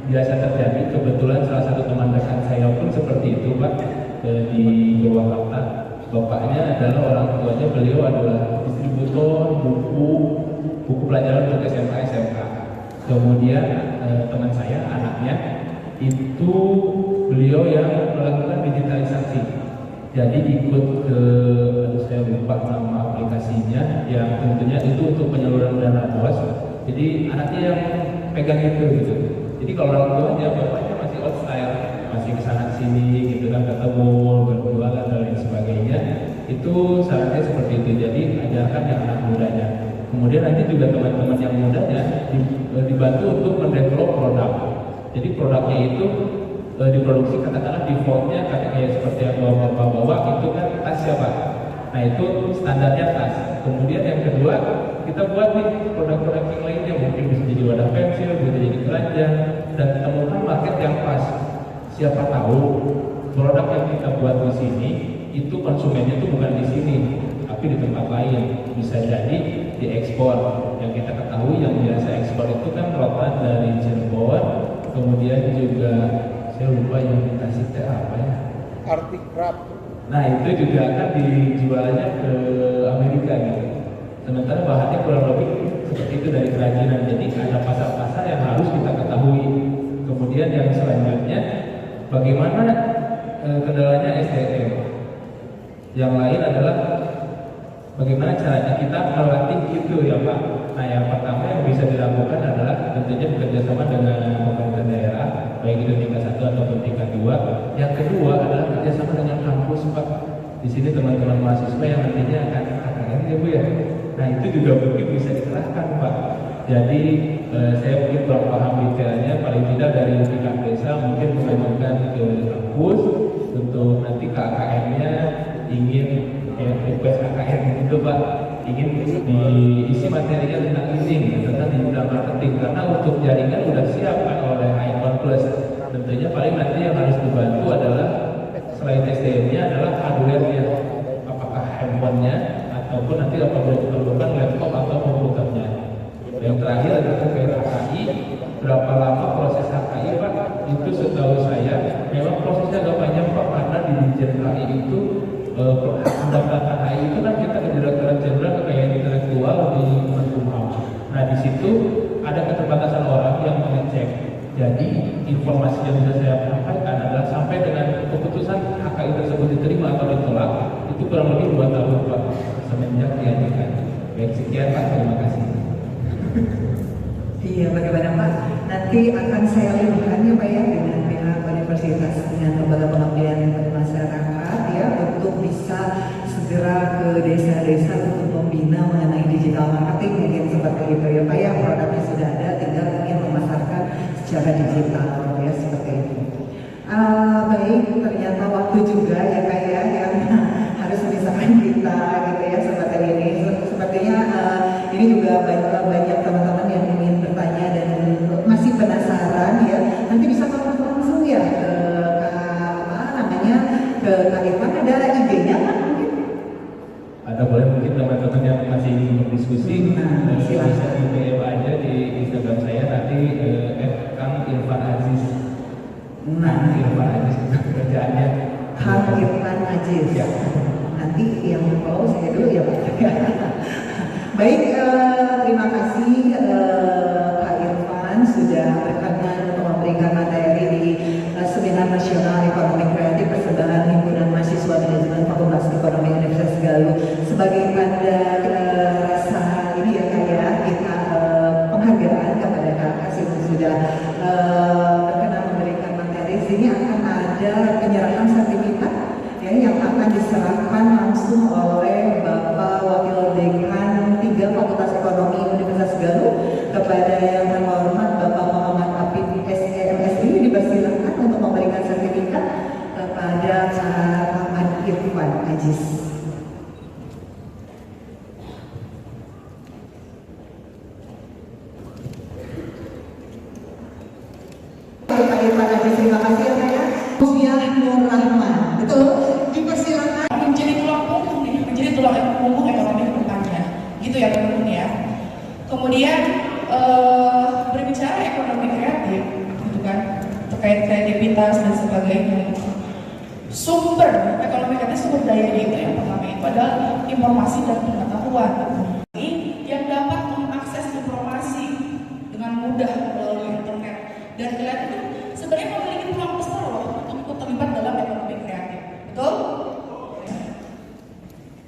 biasa terjadi. Kebetulan salah satu teman dekat saya pun seperti itu, Pak, di Purwakarta. Bapaknya adalah orang tuanya, beliau adalah distributor buku pelajaran untuk SMA SMK. Kemudian teman saya, anaknya itu beliau yang melakukan digitalisasi. Jadi ikut ke, saya lupa nama aplikasinya, yang tentunya itu untuk penyaluran dana BOS. Jadi anaknya yang pegang itu gitu. Jadi kalau orang tuanya, bapaknya masih old style, masih kesana sini gitu kan, ketemu, berjualan dan lain sebagainya. Itu sarannya seperti itu. Jadi ajarkan yang anak mudanya. Kemudian nanti juga teman-teman yang mudanya dibantu untuk mendevelop produk. Jadi produknya itu diproduksi, katakanlah defaultnya kayak seperti yang bapak bawa itu kan tas ya, Pak. Nah, itu standarnya tas. Kemudian yang kedua, kita buat nih produk-produk yang lainnya, mungkin bisa jadi wadah pensil, bisa jadi keranjang, dan temukan market yang pas. Siapa tahu produk yang kita buat di sini itu konsumennya itu bukan di sini, tapi di tempat lain. Bisa jadi diekspor. Yang kita ketahui yang biasa ekspor itu kan rotan dari Cirebon, kemudian juga saya lupa yang dikasih teh apa ya? Arctic Crab. Nah, itu juga akan dijualnya ke Amerika gitu. Sementara bahannya kurang lebih seperti itu dari kerajinan. Jadi ada pasar-pasar yang harus kita ketahui. Kemudian yang selanjutnya, bagaimana kendalanya SDM. Yang lain adalah bagaimana caranya kita melatih itu ya, Pak. Nah, yang pertama yang bisa dilakukan adalah tentunya bekerjasama dengan pemerintah daerah, baik itu tingkat 1 ataupun tingkat 2. Yang kedua adalah kerjasama dengan kampus, Pak. Di sini teman-teman mahasiswa yang nantinya akan KKN ya, Bu ya. Nah, itu juga mungkin bisa dikerahkan, Pak. Jadi saya mungkin kurang paham detailnya, paling tidak dari tingkat desa mungkin mengajukan ke kampus untuk nanti KKN-nya ingin request KKN itu, Pak, ingin diisi materinya tentang leasing, tentang digital marketing, karena untuk jaringan udah siap kan oleh Icon Plus. Tentunya paling nanti yang harus dibantu adalah selain SDM-nya adalah hardware-nya, apakah handphone-nya ataupun nanti apabila diperlukan laptop atau komputernya. Yang terakhir adalah terkait HKI. Berapa lama proses HKI, Pak? Itu setahu saya memang prosesnya agak panjang, Pak, karena di Dirjen HKI itu mendaftarkan HI itu kan kita ke Direktorat Jenderal Kekayaan Intelektual di Kemenkumham. Nah, di situ ada keterbatasan informasi yang bisa saya sampaikan adalah sampai dengan keputusan HKI tersebut diterima atau ditolak itu kurang lebih 2 tahun Pak semenjak diajukan. Baik, sekian Pak, terima kasih. Iya, bagaimana Pak? Nanti akan saya libatkan ya Pak ya dengan pihak universitas dengan lembaga pengabdian masyarakat ya untuk bisa segera ke desa-desa untuk membina mengenai digital marketing mungkin seperti itu ya Pak ya, produknya sudah ada tinggal ingin memasarkan secara digital ya seperti itu. Baik, ternyata waktu juga ya Pak ya yang harus memisahkan kita gitu ya seperti ini. Sepertinya ini juga banyak teman-teman yang ingin bertanya dan masih penasaran ya. Nanti bisa kontak langsung ya ke ke Kak Irfan, ada IG-nya kan mungkin? Ada, boleh mungkin teman-teman yang masih ingin berdiskusi bisa di DM aja di Instagram saya nanti Kang Irfan Aziz. Kang Irfan Aziz kerjaannya. Kang Irfan Aziz. Ya. Nanti yang mau saya dulu ya Pak. Baik, terima kasih Kak Irfan sudah berkenan untuk memberikan materi di Seminar Nasional Ekonomi Kreatif persembahan Himpunan Mahasiswa Manajemen Fakultas Ekonomi Universitas Galuh. Sebagai tanda rasa ini ya Kak ya, kita penghargaan kepada Kakak yang sudah berkenan memberikan materi. Sini akan ada penyerahan sertifikat ya, yang akan diserahkan langsung oleh Bapak Wakil Dekan 3 Fakultas Ekonomi Universitas Galuh kepada yang terhormat Bapak Muhammad Apip SEMSI. Dipersilakan untuk memberikan sertifikat kepada Pak Muhammad Irfan Aziz. Pak Irfan Aziz, terima kasih ya Kak ya. Ufiah Nur Rahman, betul? Dipersilakan. Menjadi tulang punggung nih, menjadi tulang punggung ekonomi ke depannya, gitu ya teman-teman ya. Kemudian berbicara ekonomi kreatif, gitu kan, terkait kreativitas dan sebagainya. Sumber ekonomi kreatif, sumber dayanya itu yang pertama itu adalah informasi dan pengetahuan. Ini yang dapat mengakses informasi dengan mudah melalui internet. Dan kalian itu sebenarnya memiliki peluang besar loh untuk ikut terlibat dalam ekonomi kreatif, betul?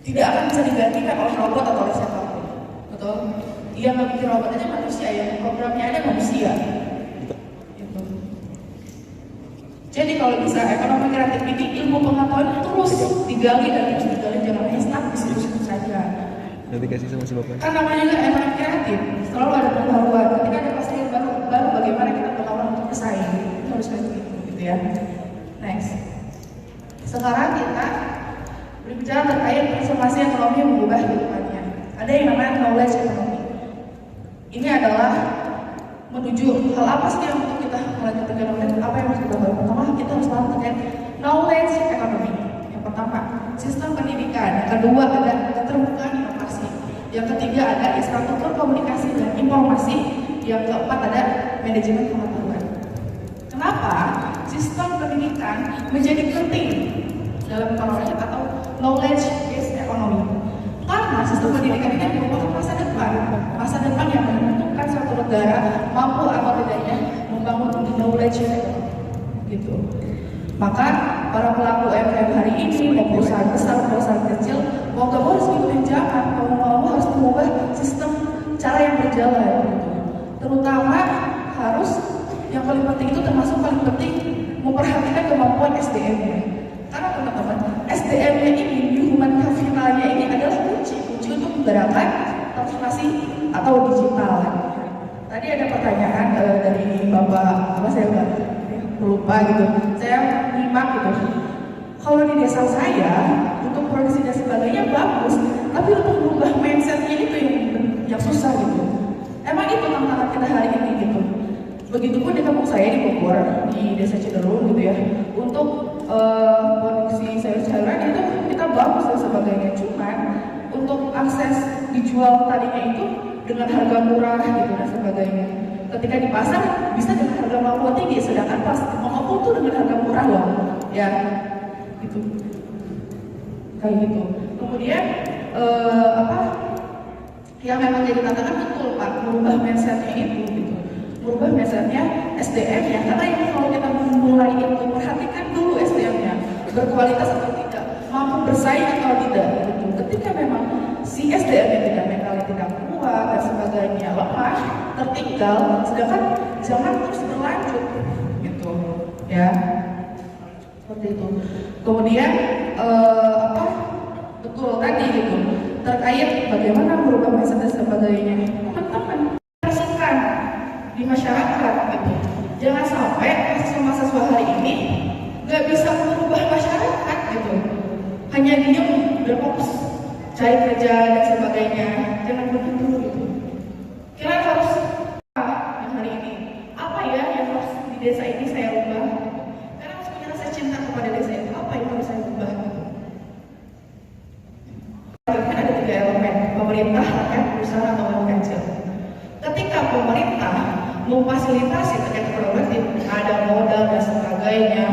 Tidak akan bisa digantikan oleh robot atau oleh siapapun, betul? Yang bikin robot aja manusia, yang programnya ada manusia. Gitu. Jadi kalau bisa ekonomi kreatif ini ilmu pengetahuan terus digali dan terus digali, jangan hanya statis itu saja. Nanti kasih sama si bapak. Kan namanya juga ekonomi kreatif, selalu ada pengetahuan. Ketika ada pasien baru bagaimana kita melawan untuk bersaing, itu harus kayak gitu ya. Next. Sekarang kita berbicara terkait transformasi ekonomi yang mengubah kehidupannya. Ada yang namanya knowledge ekonomi. Ini adalah menuju hal apa sih yang untuk kita melanjutkan ekonomi, apa yang harus kita lakukan. Pertama, kita harus paham terkait knowledge ekonomi. Yang pertama, sistem pendidikan. Yang kedua, ada keterbukaan inovasi. Yang ketiga, ada infrastruktur komunikasi dan informasi. Yang keempat, ada manajemen pengetahuan. Kenapa sistem pendidikan menjadi penting dalam ekonomi atau knowledge based economy? Karena sistem pendidikan ini merupakan masa depan yang menentukan suatu negara mampu atau tidaknya membangun knowledge economy, gitu. Maka para pelaku UMKM hari ini, mau perusahaan besar, perusahaan kecil, mau gak mau harus ngikutin zaman, mau harus mengubah sistem cara yang berjalan, gitu. Terutama harus yang paling penting itu termasuk paling penting memperhatikan kemampuan SDM-nya. Karena teman-teman, SDM-nya ini, human capital-nya ini adalah kunci untuk menggerakkan transformasi atau digital. Tadi ada pertanyaan dari Bapak, apa saya lupa gitu. Saya nyimak gitu. Kalau di desa saya, untuk produksi dan sebagainya bagus, tapi untuk mengubah mindset-nya itu yang susah gitu. Emang itu tantangan kita hari ini gitu. Begitupun di kampung saya di Bogor, di Desa Ciderung gitu ya. Untuk produksi sayur-sayuran itu kita bagus dan sebagainya. Cuman untuk akses dijual tadinya itu dengan harga murah gitu dan sebagainya. Ketika di pasar bisa dengan harga mampu tinggi, sedangkan pas mampu tuh dengan harga murah loh, ya gitu. Kayak gitu. Kemudian yang memang jadi tantangan betul Pak, merubah mindsetnya itu gitu. berubah misalnya SDM-nya, karena ini kalau kita memulai itu perhatikan dulu SDM-nya berkualitas atau tidak, mampu bersaing atau tidak gitu. Ketika memang si SDM-nya tidak mental, tidak kuat dan sebagainya, lemah, tertinggal, sedangkan jangan terus berlanjut gitu ya, seperti itu. Kemudian betul tadi gitu terkait bagaimana merubah mindset dan sebagainya, teman-teman rasakan di masyarakat gitu. Jangan sampai mahasiswa-mahasiswa hari ini nggak bisa merubah masyarakat gitu, hanya diam dan fokus cari kerja dan sebagainya. Jangan begitu gitu. Kira harus yang hari ini apa ya yang harus di desa ini saya ubah? Karena harus punya rasa cinta kepada desa itu. Apa yang harus saya ubah? Kan ada 3 elemen: pemerintah, rakyat, perusahaan, atau orang kecil. Ketika pemerintah memfasilitasi terkait produktif, ada modal dan sebagainya,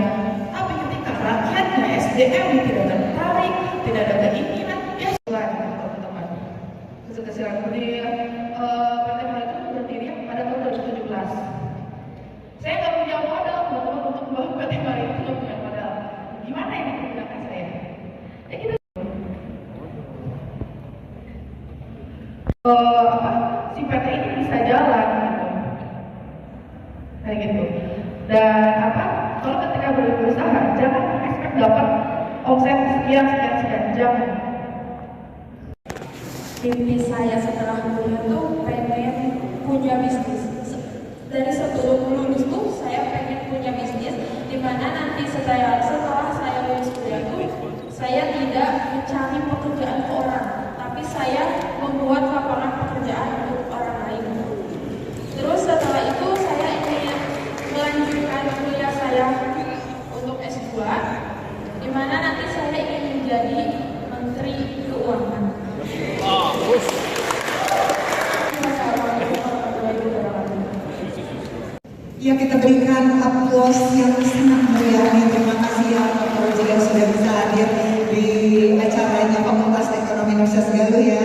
tapi ketika rakyatnya SDM tidak tertarik, tidak ada keinginan, ya selain teman-teman. Kesilan berdiri Partai Mana itu berdiri pada tahun 2017. Saya nggak punya modal teman-teman untuk membangun Partai Mana itu, nggak punya modal. Gimana yang digunakan saya? Ya kita si PT ini bisa jalan gitu. Kayak gitu. Dan kalau ketika berusaha jangan expect dapat omset sekian jangan. Mimpi saya setelah kuliah tuh pengen punya bisnis. Dari sebelum lulus tuh saya pengen punya bisnis, dimana nanti setelah saya lulus kuliah tuh saya tidak mencari pekerjaan ke orang, tapi saya membuat lapangan pekerjaan untuk orang lain. Terus setelah itu saya ingin melanjutkan kuliah saya untuk S2, dimana nanti saya ingin menjadi Menteri Keuangan. Ya, kita berikan aplaus yang sangat meriah. Terima kasih ya Pak Projo yang sudah bisa hadir di acaranya Fakultas Ekonomi Universitas Galuh ya.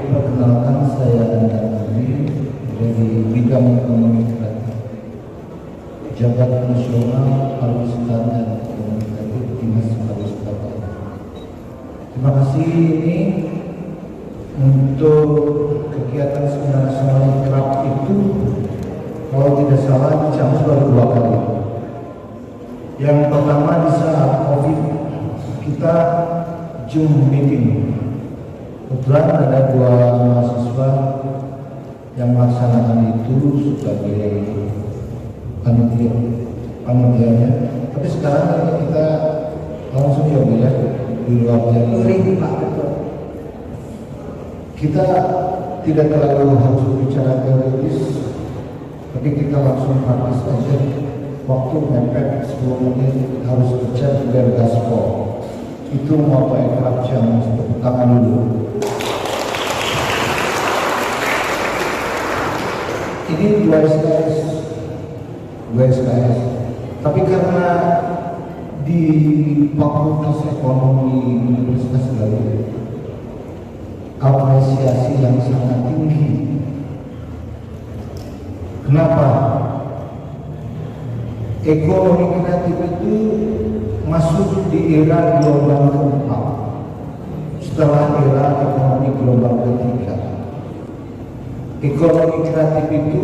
Perkenalkan, saya Andri dari bidang ekonomi kreatif, Jabat Nasional Pariwisata dan Ekonomi Kreatif Dinas Pariwisata. Terima kasih ini untuk kegiatan seminar nasional ikraf itu, kalau tidak salah Ciamis baru 2 kali. Yang pertama di saat COVID kita Zoom meeting. Kebetulan ada 2 mahasiswa yang melaksanakan itu sebagai panitianya. Tapi sekarang kita langsung ya Bu ya. di luar jalan. Pak, betul. Kita tidak terlalu harus bicara teoritis, tapi kita langsung praktis saja. Waktu mepet 10 menit harus baca dan gaspol. Itu mau Pak jam tepuk tangan dulu. Ini 2 SKS. Tapi karena di Fakultas Ekonomi Universitas Gajah apresiasi yang sangat tinggi. Kenapa? Ekonomi kreatif itu masuk di era gelombang keempat setelah era ekonomi gelombang ketiga. Ekonomi kreatif itu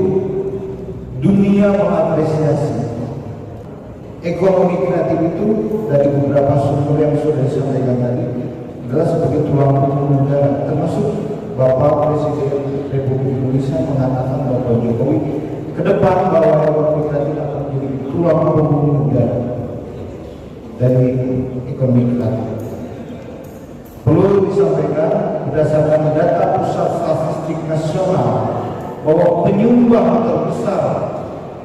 dunia mengapresiasi. Ekonomi kreatif itu dari beberapa sumber yang sudah disampaikan tadi adalah sebagai tulang punggung negara, termasuk Bapak Presiden Republik Indonesia mengatakan Bapak Jokowi ke depan bahwa ekonomi kreatif akan menjadi tulang punggung negara dari ekonomi kreatif. Perlu disampaikan berdasarkan data Pusat Statistik Nasional bahwa penyumbang terbesar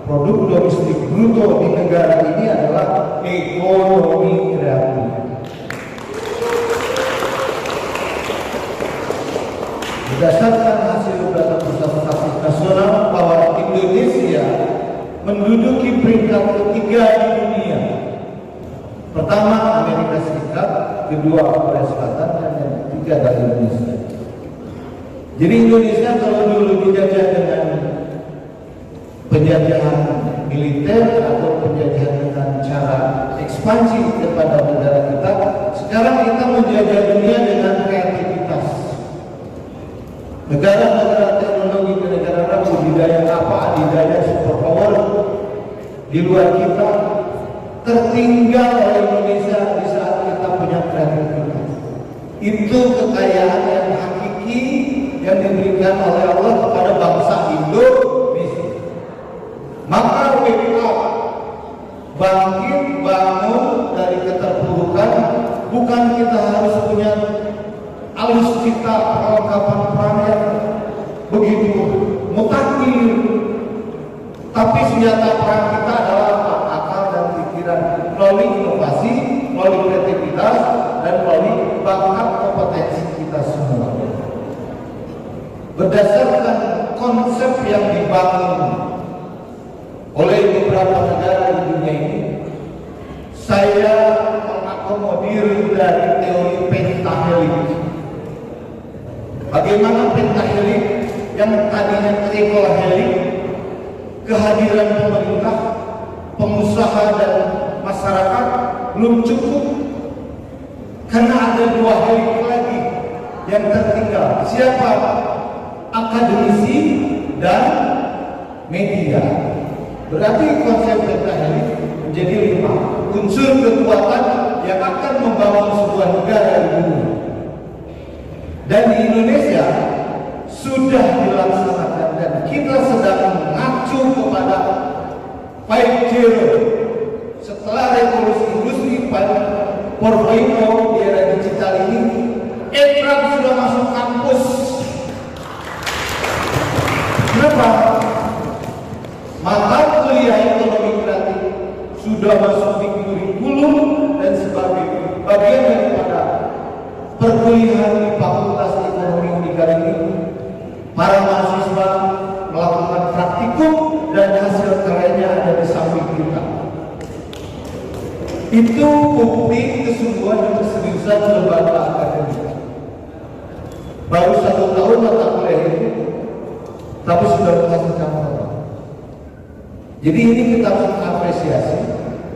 produk domestik bruto di negara ini adalah ekonomi kreatif. Berdasarkan hasil data Pusat Statistik Nasional bahwa Indonesia menduduki peringkat ketiga di dunia. Pertama Amerika Serikat, kedua Korea Selatan, dan yang ketiga adalah Indonesia. Jadi Indonesia kalau dulu dijajah dengan penjajahan militer atau penjajahan dengan cara ekspansi kepada negara kita, sekarang kita menjajah dunia dengan kreativitas. Negara-negara teknologi, negara budidaya apa, adidaya superpower di luar kita tertinggal oleh Indonesia di saat kita punya kreativitas. Itu kekayaan yang hakiki yang diberikan oleh Allah kepada bangsa Indonesia. Maka wake up, bangkit, bangun dari keterpurukan. Bukan kita harus punya alutsista perlengkapan perang yang begitu mutakhir, tapi senjata perang kita adalah akal dan pikiran melalui inovasi, melalui kreativitas, dan melalui bakat kompetensi kita semua. Berdasarkan konsep yang dibangun oleh beberapa negara di dunia ini, saya mengakomodir dari teori pentahelik. Bagaimana pentahelik yang tadinya trikohelik, kehadiran pemerintah, pengusaha dan masyarakat belum cukup karena ada 2 helik lagi yang tertinggal. Siapa? Akademisi dan media. Berarti konsep pentahelik menjadi 5 unsur kekuatan yang akan membangun sebuah negara di dunia. Dan di Indonesia sudah dilaksanakan dan kita sedang mengacu kepada 5.0. Setelah revolusi industri 4.0 di era digital ini, Ekrab sudah masuk kampus. Kenapa? Mata kuliah ekonomi kreatif sudah masuk di kurikulum dan sebagai bagian daripada perkuliahan di Fakultas Ekonomi Unikal ini. Para mahasiswa melakukan praktikum dan hasil karyanya ada di samping kita. Itu bukti kesungguhan dan keseriusan lembaga akademik. Baru 1 tahun mata kuliah itu, tapi sudah menghasilkan apa? Jadi ini kita harus mengapresiasi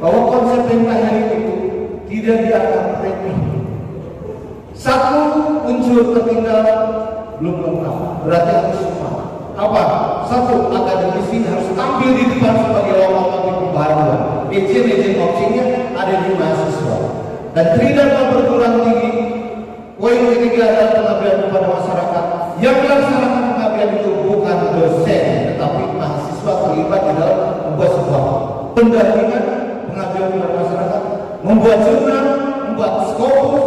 bahwa konsep pentahelik itu tidak dianggap remeh. 1 unsur tertinggal belum lengkap, berarti harus semua. Apa? 1, akademisi harus tampil di depan sebagai lokomotif pembaharuan. Izin opsinya ada di mahasiswa. Dan tridharma perguruan tinggi, poin ketiga adalah pengabdian kepada masyarakat. Yang melaksanakan pengabdian itu bukan dosen, tetapi mahasiswa terlibat di dalam membuat sebuah pendampingan pengabdian kepada masyarakat, membuat jurnal, membuat skopus,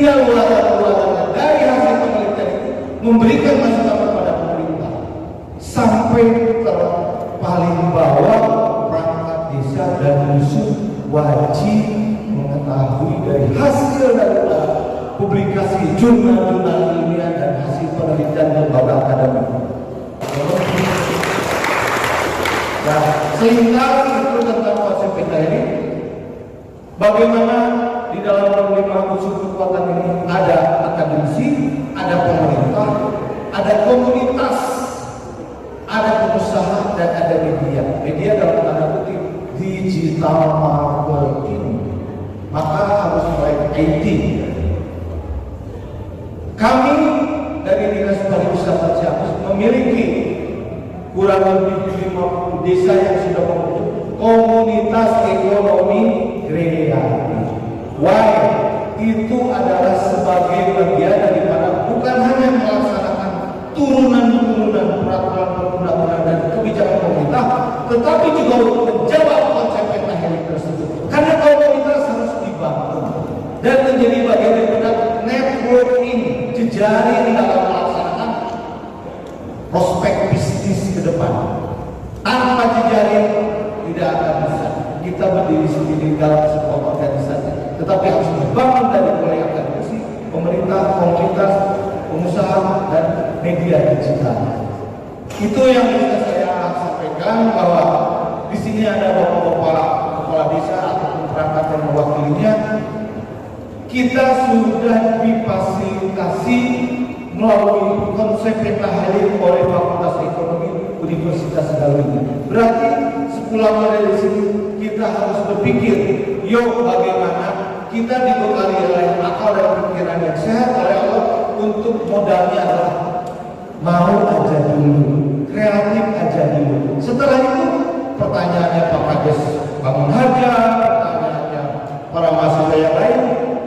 tinggal ulasan-ulasan dari hasil penelitian itu memberikan masukan kepada pemerintah sampai paling bawah perangkat desa dan dusun wajib mengetahui dari hasil daripada publikasi jurnal-jurnal ilmiah dan hasil penelitian lembaga akademik. Nah, seringkali itu tentang konsep kita ini, bagaimana di dalam 5 unsur kekuatan ini ada akademisi, ada pemerintah, ada komunitas, ada pengusaha, dan ada media. Media dalam tanda kutip digital marketing, maka harus melek IT. Kami dari Dinas Pariwisata Ciamis memiliki kurang lebih 50 desa yang sudah membentuk komunitas ekonomi kreatif. Why? Itu adalah sebagai bagian daripada bukan hanya melaksanakan turunan-turunan peraturan perundang-undangan dan kebijakan pemerintah, tetapi juga untuk menjawab konsep pentahelix tersebut. Karena komunitas harus dibangun dan menjadi bagian daripada networking, jejaring dalam melaksanakan prospek bisnis ke depan. Tanpa jejaring tidak akan bisa kita berdiri sendiri dalam sebuah organisasi, tetapi harus dibangun dari mulai akademisi, pemerintah, komunitas, pengusaha, dan media digital. Itu yang bisa saya sampaikan, bahwa di sini ada bapak-bapak kepala desa ataupun perangkat yang mewakilinya. Kita sudah difasilitasi melalui konsep pentahelix oleh Fakultas Ekonomi Universitas Galuh. Berarti sepulang dari sini kita harus berpikir, yuk bagaimana kita dibekali oleh akal dan pikiran yang sehat oleh Allah untuk modalnya adalah mau aja dulu, kreatif aja dulu. Setelah itu pertanyaannya Pak Kades Bangun Harja, pertanyaannya para mahasiswa yang lain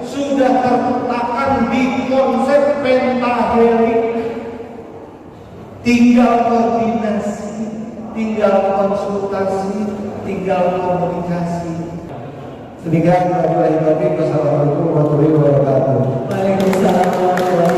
sudah terletakkan di konsep pentahelix. Tinggal koordinasi, tinggal konsultasi, tinggal komunikasi. Demikian, wassalamualaikum warahmatullahi wabarakatuh. Waalaikumsalam warahmatullahi